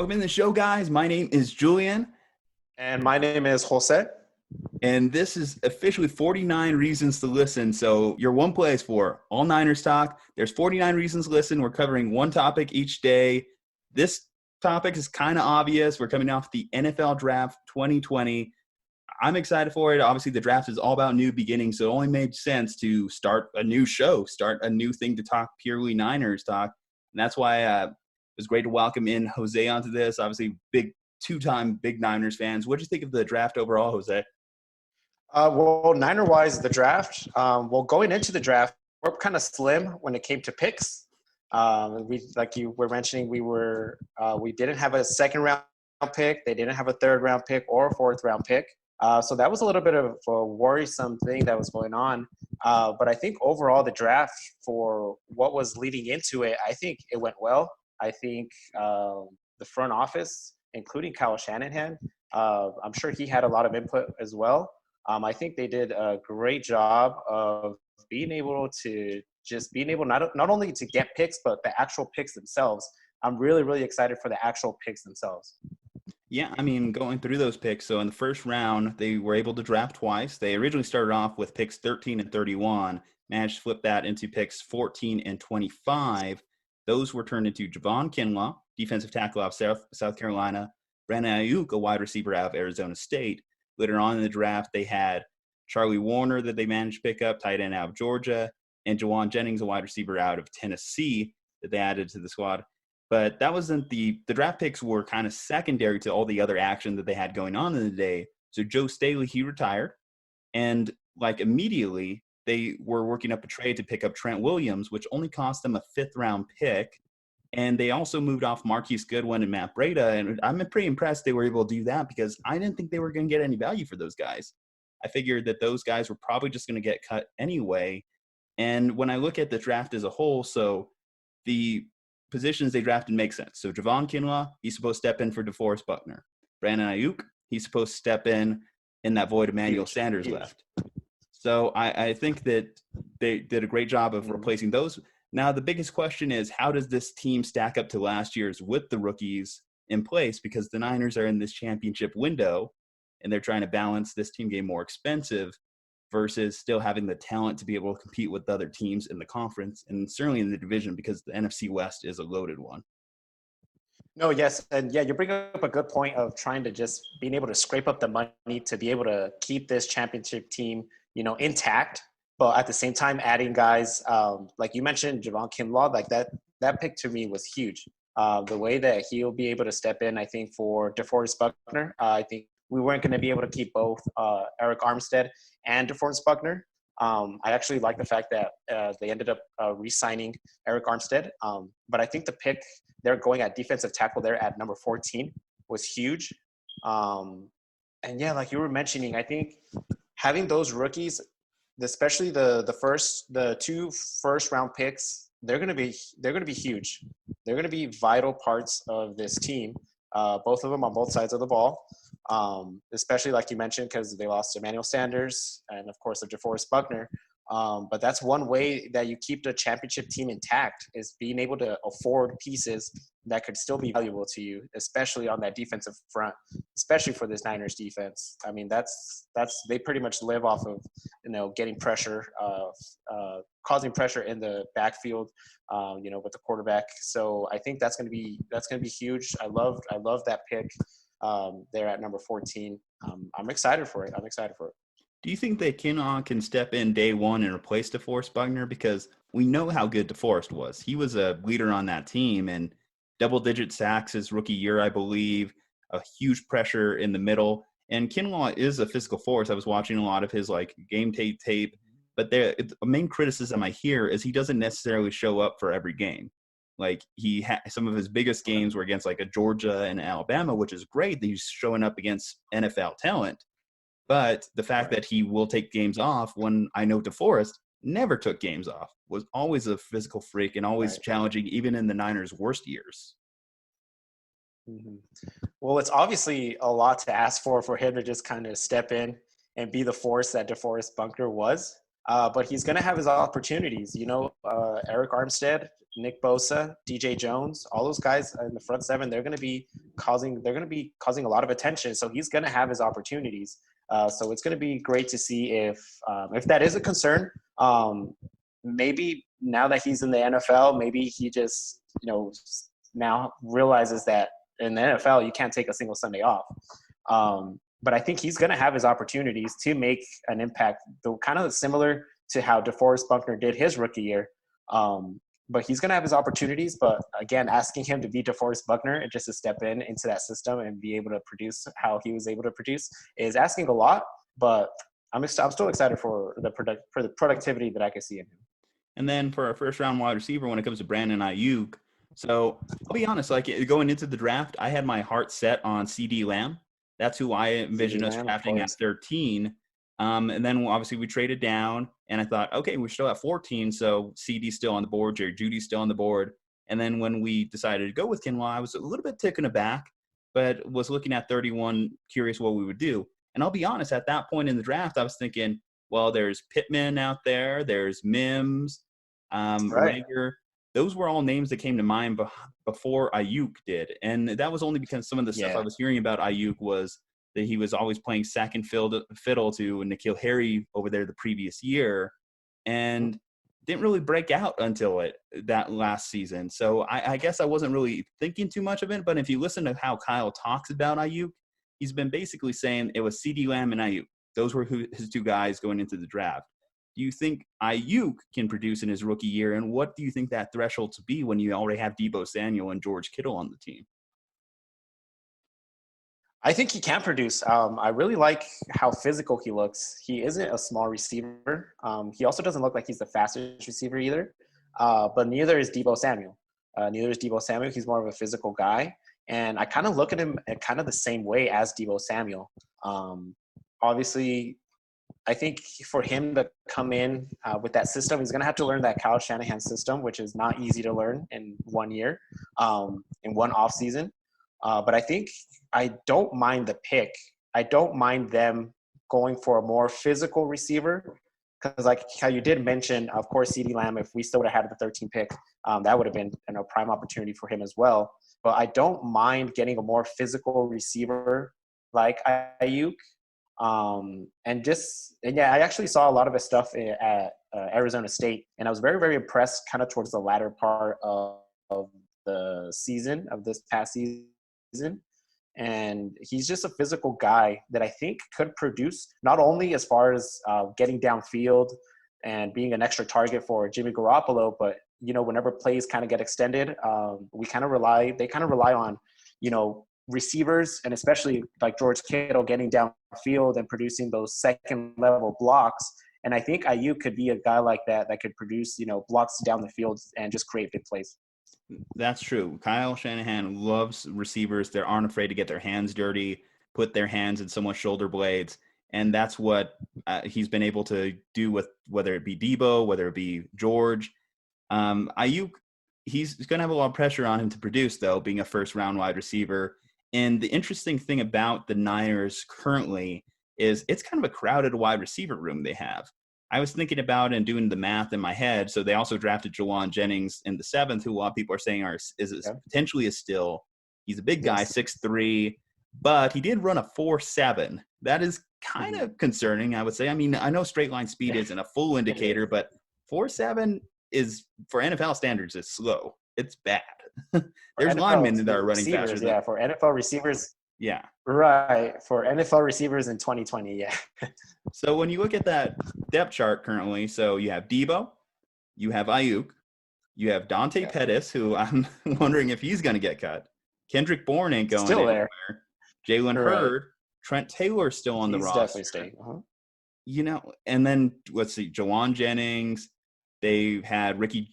Welcome in the show, guys. My name is Julian. And my name is Jose. And this is officially 49 Reasons to Listen. So you're one place for all Niners talk. There's 49 reasons to listen. We're covering one topic each day. This topic is kind of obvious. We're coming off the NFL Draft 2020. I'm excited for it. Obviously, the draft is all about new beginnings, so it only made sense to start a new show, start a new thing to talk purely Niners talk. And that's why it was great to welcome in Jose onto this. Obviously, two-time big Niners fans. What did you think of the draft overall, Jose? Well, Niner-wise, the draft, going into the draft, we're kind of slim when it came to picks. Like you were mentioning, we didn't have a second-round pick. They didn't have a third-round pick or a fourth-round pick. So that was a little bit of a worrisome thing that was going on. But I think overall the draft, for what was leading into it, I think it went well. I think the front office, including Kyle Shanahan, I'm sure he had a lot of input as well. I think they did a great job of being able not only to get picks, but the actual picks themselves. I'm really, really excited for the actual picks themselves. Yeah, I mean, going through those picks, so in the first round, they were able to draft twice. They originally started off with picks 13 and 31, managed to flip that into picks 14 and 25. Those were turned into Jalen Kilaw, defensive tackle out of South Carolina, Brandon Aiyuk, a wide receiver out of Arizona State. Later on in the draft, they had Charlie Warner that they managed to pick up, tight end out of Georgia, and Jawan Jennings, a wide receiver out of Tennessee that they added to the squad. But that wasn't the draft picks were kind of secondary to all the other action that they had going on in the day. So Joe Staley, he retired. And like immediately, they were working up a trade to pick up Trent Williams, which only cost them a fifth-round pick. And they also moved off Marquise Goodwin and Matt Breida. And I'm pretty impressed they were able to do that because I didn't think they were going to get any value for those guys. I figured that those guys were probably just going to get cut anyway. And when I look at the draft as a whole, so the positions they drafted make sense. So Jalen Kilaw, he's supposed to step in for DeForest Buckner. Brandon Aiyuk, he's supposed to step in that void Emmanuel Sanders left. So I think that they did a great job of replacing those. Now, the biggest question is, how does this team stack up to last year's with the rookies in place? Because the Niners are in this championship window, and they're trying to balance this team getting more expensive versus still having the talent to be able to compete with other teams in the conference and certainly in the division, because the NFC West is a loaded one. No, yes. And yeah, you bring up a good point of trying to just being able to scrape up the money to be able to keep this championship team, intact. But at the same time, adding guys, like you mentioned, Jalen Kilaw, like that pick to me was huge. The way that he'll be able to step in, I think, for DeForest Buckner, I think we weren't going to be able to keep both Arik Armstead and DeForest Buckner. I actually like the fact that they ended up re-signing Arik Armstead. But I think the pick they're going at defensive tackle there at number 14 was huge. And yeah, like you were mentioning, I think having those rookies, especially the two first round picks, they're going to be huge. They're going to be vital parts of this team. Both of them on both sides of the ball, especially like you mentioned, because they lost Emmanuel Sanders and of course DeForest Buckner. But that's one way that you keep the championship team intact, is being able to afford pieces that could still be valuable to you, especially on that defensive front, especially for this Niners defense. I mean, that's they pretty much live off of, getting pressure, causing pressure in the backfield, with the quarterback. So I think that's going to be huge. I love that pick there at number 14. I'm excited for it. Do you think that Kilaw can step in day one and replace DeForest Buckner? Because we know how good DeForest was. He was a leader on that team, and double-digit sacks his rookie year, I believe, a huge pressure in the middle. And Kilaw is a physical force. I was watching a lot of his game tape, but the main criticism I hear is he doesn't necessarily show up for every game. Like some of his biggest games were against like a Georgia and Alabama, which is great that he's showing up against NFL talent. But the fact that he will take games off, when I know DeForest never took games off, was always a physical freak and always challenging, even in the Niners' worst years. Mm-hmm. Well, it's obviously a lot to ask for him to just kind of step in and be the force that DeForest Buckner was. But he's going to have his opportunities. Eric Armstead, Nick Bosa, DJ Jones, all those guys in the front seven, they're going to be causing a lot of attention. So he's going to have his opportunities. So it's going to be great to see if that is a concern. Maybe now that he's in the NFL, maybe he just now realizes that in the NFL you can't take a single Sunday off. But I think he's going to have his opportunities to make an impact, though kind of similar to how DeForest Buckner did his rookie year. But he's going to have his opportunities. But again, asking him to be DeForest Buckner and just to step into that system and be able to produce how he was able to produce is asking a lot. But I'm still excited for the productivity that I can see in him. And then for our first round wide receiver, when it comes to Brandon Aiyuk, so I'll be honest, like going into the draft, I had my heart set on CD Lamb. That's who I envisioned us drafting at 13. And then obviously we traded down, and I thought, okay, we're still at 14, so CD's still on the board, Jerry Jeudy's still on the board. And then when we decided to go with Kilaw, I was a little bit taken aback, but was looking at 31, curious what we would do. And I'll be honest, at that point in the draft, I was thinking, well, there's Pittman out there, there's Mims, Rager. Those were all names that came to mind before Aiyuk did. And that was only because some of the stuff I was hearing about Aiyuk was that he was always playing second fiddle to N'Keal Harry over there the previous year and didn't really break out until that last season. So I guess I wasn't really thinking too much of it. But if you listen to how Kyle talks about Aiyuk, he's been basically saying it was CeeDee Lamb and Aiyuk. Those were his two guys going into the draft. Do you think Aiyuk can produce in his rookie year? And what do you think that threshold to be when you already have Deebo Samuel and George Kittle on the team? I think he can produce. I really like how physical he looks. He isn't a small receiver. He also doesn't look like he's the fastest receiver either. But neither is Deebo Samuel. He's more of a physical guy. And I kind of look at him in kind of the same way as Deebo Samuel. Obviously, I think for him to come in with that system, he's going to have to learn that Kyle Shanahan system, which is not easy to learn in 1 year, in one offseason. But I think I don't mind the pick. I don't mind them going for a more physical receiver because, like how you did mention, of course, CeeDee Lamb, if we still would have had the 13th pick, that would have been a prime opportunity for him as well. But I don't mind getting a more physical receiver like Aiyuk. I actually saw a lot of his stuff at Arizona State, and I was very, very impressed kind of towards the latter part of the season, of this past season. And he's just a physical guy that I think could produce not only as far as getting downfield and being an extra target for Jimmy Garoppolo, but, whenever plays kind of get extended, they kind of rely on, receivers, and especially like George Kittle getting downfield and producing those second level blocks. And I think Aiyuk could be a guy like that could produce, blocks down the field and just create big plays. That's true. Kyle Shanahan loves receivers that aren't afraid to get their hands dirty, put their hands in someone's shoulder blades. And that's what he's been able to do with whether it be Deebo, whether it be George. Aiyuk, he's going to have a lot of pressure on him to produce, though, being a first-round wide receiver. And the interesting thing about the Niners currently is it's kind of a crowded wide receiver room they have. I was thinking about and doing the math in my head. So they also drafted Juwan Jennings in the 7th, who a lot of people are saying potentially is still. He's a big guy, 6'3", but he did run a 4.7. That is kind of concerning, I would say. I mean, I know straight line speed isn't a full indicator, but 4.7 is, for NFL standards, is slow. It's bad. There's linemen that are running faster. Yeah, for NFL receivers. Yeah. Right. For NFL receivers in 2020, yeah. So when you look at that depth chart currently, so you have Deebo, you have Aiyuk, you have Dante Pettis, who I'm wondering if he's going to get cut. Kendrick Bourne ain't going still anywhere. There. Jalen Hurd, Trent Taylor still on the roster. He's definitely staying. And then let's see, Juwan Jennings. They had Ricky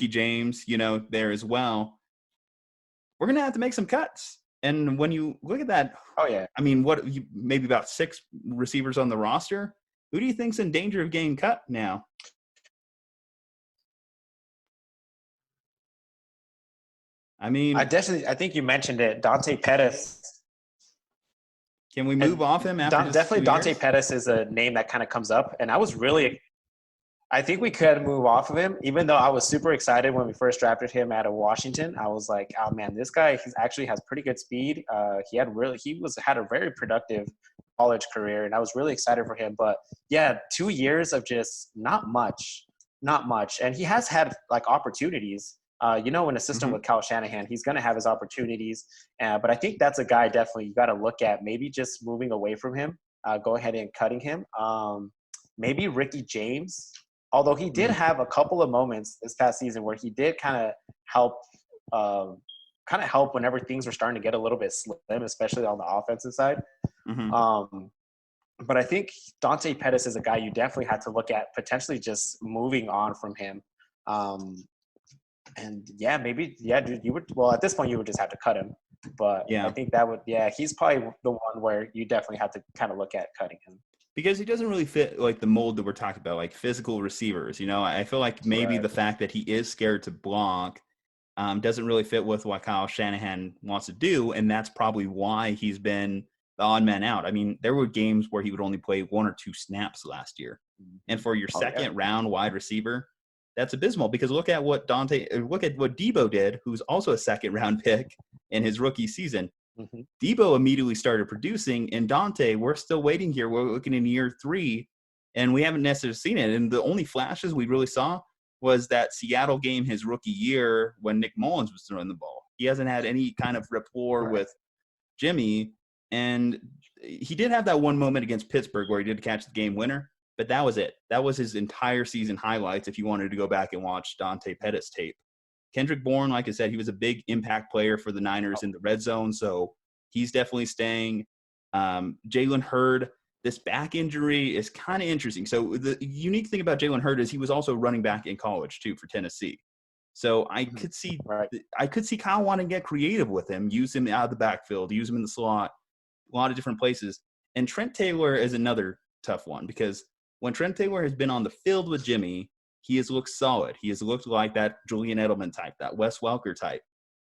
James, there as well. We're going to have to make some cuts. And when you look at that, I mean, maybe about 6 receivers on the roster. Who do you think's in danger of getting cut now? I mean, I think you mentioned it. Dante Pettis. Can we move off him after definitely Dante Pettis is a name that kind of comes up. And I was really I think we could move off of him, even though I was super excited when we first drafted him out of Washington. I was like, oh man, this guy actually has pretty good speed. He had a very productive college career, and I was really excited for him. But yeah, 2 years of just not much, and he has had like opportunities. In a system with Kyle Shanahan, he's going to have his opportunities. But I think that's a guy definitely you got to look at. Maybe just moving away from him, go ahead and cutting him. Maybe Ricky James. Although he did have a couple of moments this past season where he did kind of help whenever things were starting to get a little bit slim, especially on the offensive side. But I think Dante Pettis is a guy you definitely had to look at potentially just moving on from him. And yeah, maybe, yeah, dude, at this point you would just have to cut him. But I think he's probably the one where you definitely have to kind of look at cutting him. Because he doesn't really fit like the mold that we're talking about, like physical receivers. I feel like maybe the fact that he is scared to block doesn't really fit with what Kyle Shanahan wants to do, and that's probably why he's been the odd man out. I mean, there were games where he would only play 1 or 2 snaps last year, and for your second round wide receiver, that's abysmal. Because look at what Debo did, who's also a second round pick in his rookie season. Debo immediately started producing, and Dante, we're still waiting here. We're looking in year 3, and we haven't necessarily seen it. And the only flashes we really saw was that Seattle game his rookie year when Nick Mullins was throwing the ball. He hasn't had any kind of rapport with Jimmy, and he did have that one moment against Pittsburgh where he did catch the game winner, but that was it. That was his entire season highlights if you wanted to go back and watch Dante Pettis tape. Kendrick Bourne, like I said, he was a big impact player for the Niners in the red zone, so he's definitely staying. Jalen Hurd, this back injury is kind of interesting. So the unique thing about Jalen Hurd is he was also running back in college too for Tennessee. So I could see Kyle wanting to get creative with him, use him out of the backfield, use him in the slot, a lot of different places. And Trent Taylor is another tough one because when Trent Taylor has been on the field with Jimmy, he has looked solid. He has looked like that Julian Edelman type, that Wes Welker type.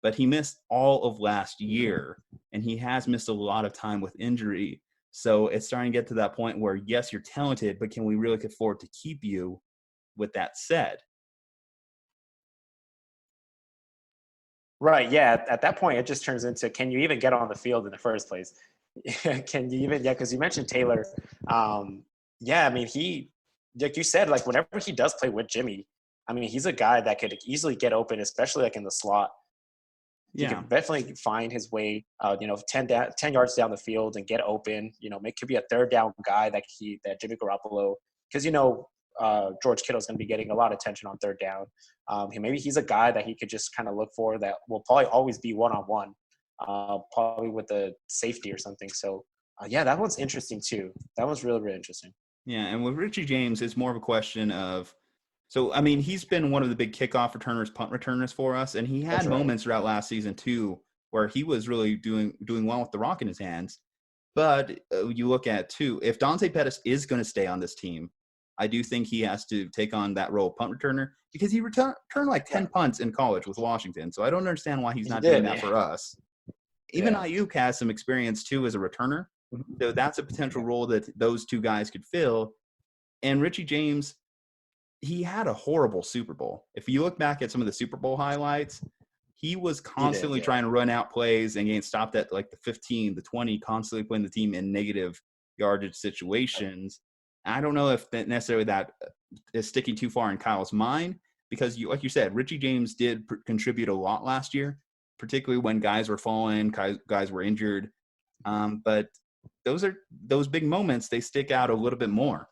But he missed all of last year, and he has missed a lot of time with injury. So it's starting to get to that point where, yes, you're talented, but can we really afford to keep you with that said? Right, yeah. At that point, it just turns into, can you even get on the field in the first place? Can you even, because you mentioned Taylor. I mean, he, like you said, like whenever he does play with Jimmy, I mean, he's a guy that could easily get open, especially like in the slot. He can definitely find his way, 10 yards down the field and get open. Could be a third down guy that Jimmy Garoppolo, because George Kittle's going to be getting a lot of attention on third down. Maybe he's a guy that he could just kind of look for that will probably always be one-on-one, probably with a safety or something. So that one's interesting too. That one's really, really interesting. Yeah, and with Richie James, it's more of a question of – so, I mean, he's been one of the big kickoff returners, punt returners for us, and he had moments throughout last season too where he was really doing well with the rock in his hands. But you look at, too, if Dante Pettis is going to stay on this team, I do think he has to take on that role of punt returner because he returned like 10 punts in college with Washington. So I don't understand why he's not doing that for us. Even Aiyuk has some experience, too, as a returner. So that's a potential role that those two guys could fill. And Richie James, he had a horrible Super Bowl. If you look back at some of the Super Bowl highlights, he was constantly trying to run out plays and getting stopped at like the 15, the 20, constantly putting the team in negative yardage situations. I don't know if necessarily that is sticking too far in Kyle's mind because, like you said, Richie James did contribute a lot last year, particularly when guys were falling, guys were injured. But those big moments, they stick out a little bit more.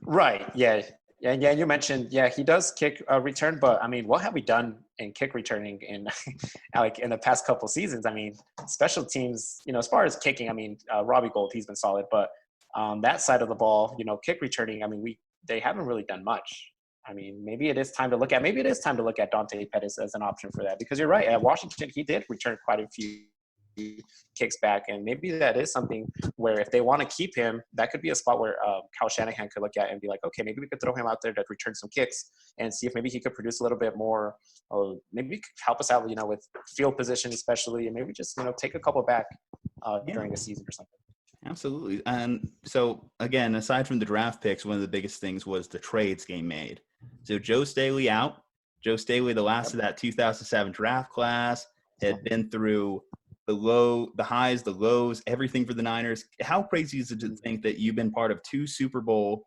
Right. Yeah. You mentioned, he does kick return, but I mean, what have we done in kick returning in like in the past couple seasons? I mean, special teams, as far as kicking, I mean, Robbie Gould, he's been solid, but that side of the ball, kick returning, I mean, they haven't really done much. I mean, maybe it is time to look at Dante Pettis as an option for that, because you're right. At Washington, he did return quite a few kicks back, and maybe that is something where if they want to keep him, that could be a spot where Kyle Shanahan could look at and be like, okay, maybe we could throw him out there to return some kicks and see if maybe he could produce a little bit more. Maybe he could help us out, with field position especially, and maybe just take a couple back during the season or something. Absolutely. And so, again, aside from the draft picks, one of the biggest things was the trades game made. So Joe Staley out. Joe Staley, the last of that 2007 draft class, had been through the highs, the lows, everything for the Niners. How crazy is it to think that you've been part of two Super Bowl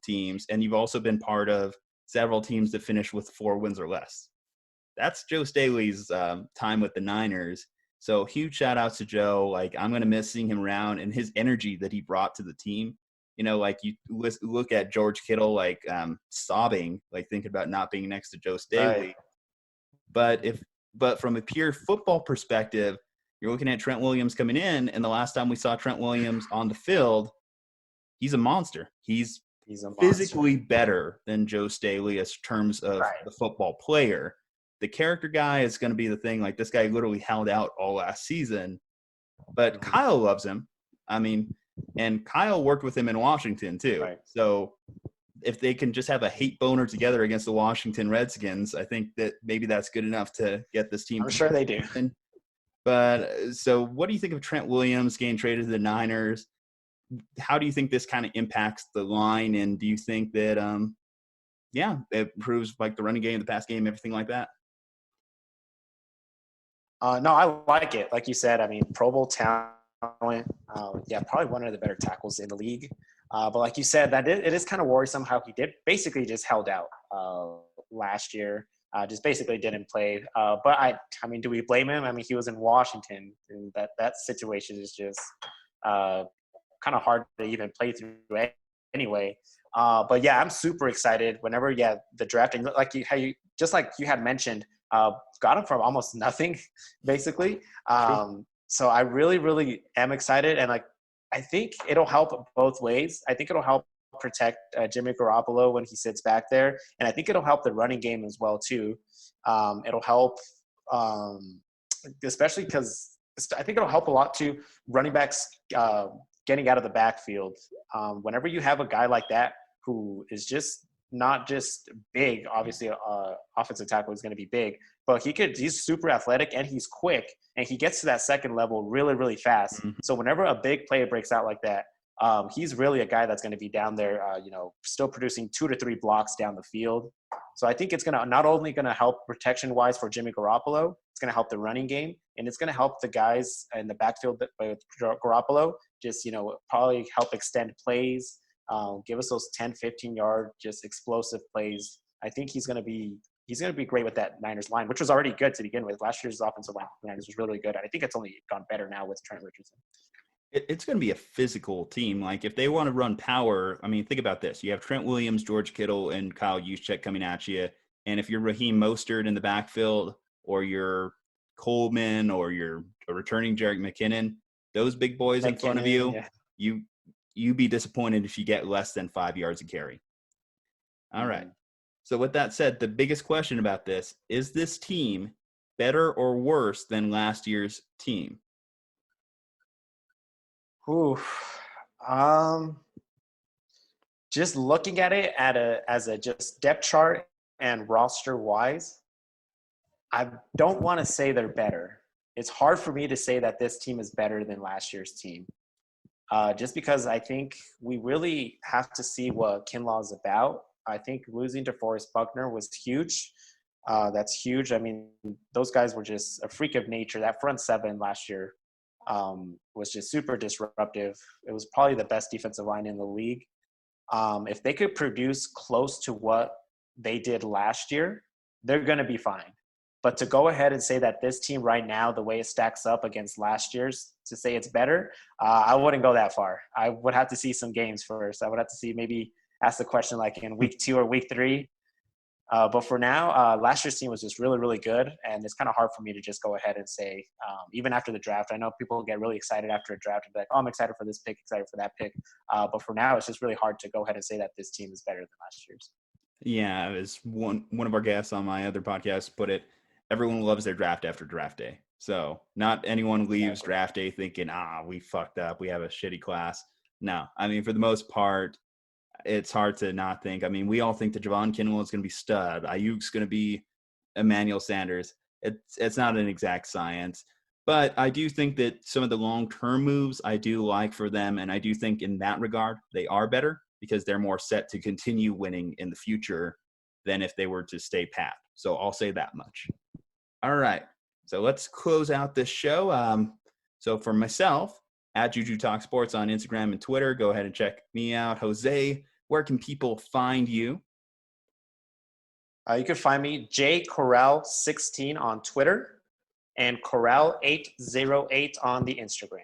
teams, and you've also been part of several teams that finished with 4 wins or less? That's Joe Staley's time with the Niners. So huge shout outs to Joe. Like, I'm going to miss seeing him around and his energy that he brought to the team. You know, like you look at George Kittle, like sobbing, like thinking about not being next to Joe Staley. Right. But from a pure football perspective, you're looking at Trent Williams coming in, and the last time we saw Trent Williams on the field, he's a monster. He's He's a monster. physically better than Joe Staley as terms of Right. the football player. The character guy is going to be the thing. Like, this guy literally held out all last season, but Mhm. Kyle loves him. I mean, and Kyle worked with him in Washington too. Right. So if they can just have a hate boner together against the Washington Redskins, I think that maybe that's good enough to get this team. I'm sure they do. But so what do you think of Trent Williams getting traded to the Niners? How do you think this kind of impacts the line? And do you think that, it improves like the running game, the pass game, everything like that? No, I like it. Like you said, I mean, Pro Bowl talent. Yeah, probably one of the better tackles in the league. But like you said, it is kind of worrisome how he did basically just held out last year. Just basically didn't play. But I mean, do we blame him? I mean, he was in Washington, and that situation is just kind of hard to even play through anyway. But yeah, I'm super excited whenever the drafting, like you had mentioned, got him from almost nothing basically. So I really, really am excited, and like I think it'll help both ways. I think it'll help protect Jimmy Garoppolo when he sits back there, and I think it'll help the running game as well too. It'll help, especially because I think it'll help a lot too. Running backs getting out of the backfield. Whenever you have a guy like that who is just not just big, obviously, offensive tackle is going to be big, but he's super athletic and he's quick and he gets to that second level really, really fast. Mm-hmm. So whenever a big play breaks out like that, he's really a guy that's going to be down there, still producing 2 to 3 blocks down the field. So I think it's going to not only going to help protection wise for Jimmy Garoppolo, it's going to help the running game, and it's going to help the guys in the backfield with Garoppolo just, probably help extend plays, give us those 10, 15-yard just explosive plays. I think he's going to be great with that Niners line, which was already good to begin with. Last year's offensive line for the Niners was really, really good. And I think it's only gone better now with Trent Richardson. It's going to be a physical team. Like, if they want to run power, I mean, think about this. You have Trent Williams, George Kittle, and Kyle Juszczyk coming at you. And if you're Raheem Mostert in the backfield, or you're Coleman, or you're a returning Jerick McKinnon, those big boys in front of you, yeah. you'd be disappointed if you get less than 5 yards a carry. All right. So with that said, the biggest question about this is this team better or worse than last year's team? Just looking at it as a just depth chart and roster wise, I don't want to say they're better. It's hard for me to say that this team is better than last year's team. Just because I think we really have to see what Kinlaw is about. I think losing to Forrest Buckner was huge. That's huge. I mean, those guys were just a freak of nature. That front seven last year was just super disruptive. It was probably the best defensive line in the league. If they could produce close to what they did last year, they're going to be fine. But to go ahead and say that this team right now, the way it stacks up against last year's, to say it's better, I wouldn't go that far. I would have to see some games first. I would have to see, maybe ask the question like in week 2 or week 3. But for now, last year's team was just really, really good. And it's kind of hard for me to just go ahead and say, even after the draft, I know people get really excited after a draft and be like, oh, I'm excited for this pick, excited for that pick. But for now, it's just really hard to go ahead and say that this team is better than last year's. Yeah, as one of our guests on my other podcast put it, everyone loves their draft after draft day. So not anyone leaves draft day thinking, we fucked up, we have a shitty class. No, I mean, for the most part, it's hard to not think. I mean, we all think that Javon Kinlaw is going to be stud. Aiyuk's going to be Emmanuel Sanders. It's not an exact science. But I do think that some of the long-term moves I do like for them, and I do think in that regard they are better because they're more set to continue winning in the future than if they were to stay pat. So I'll say that much. All right. So let's close out this show. So for myself, at Juju Talk Sports on Instagram and Twitter, go ahead and check me out. Jose, where can people find you? You can find me, jcorral16 on Twitter and Corral808 on the Instagram.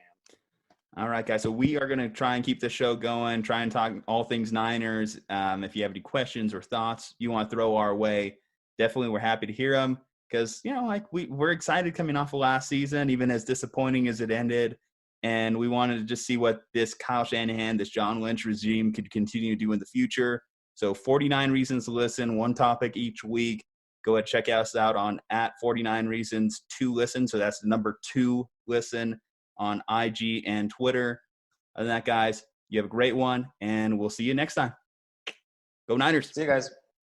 All right, guys. So we are going to try and keep the show going, try and talk all things Niners. If you have any questions or thoughts you want to throw our way, definitely we're happy to hear them because, like we're excited coming off of last season, even as disappointing as it ended. And we wanted to just see what this Kyle Shanahan, this John Lynch regime could continue to do in the future. So 49 reasons to listen, one topic each week. Go ahead, check us out on at 49 reasons to listen. So that's the number 2 listen on IG and Twitter. Other than that, guys, you have a great one, and we'll see you next time. Go Niners. See you guys.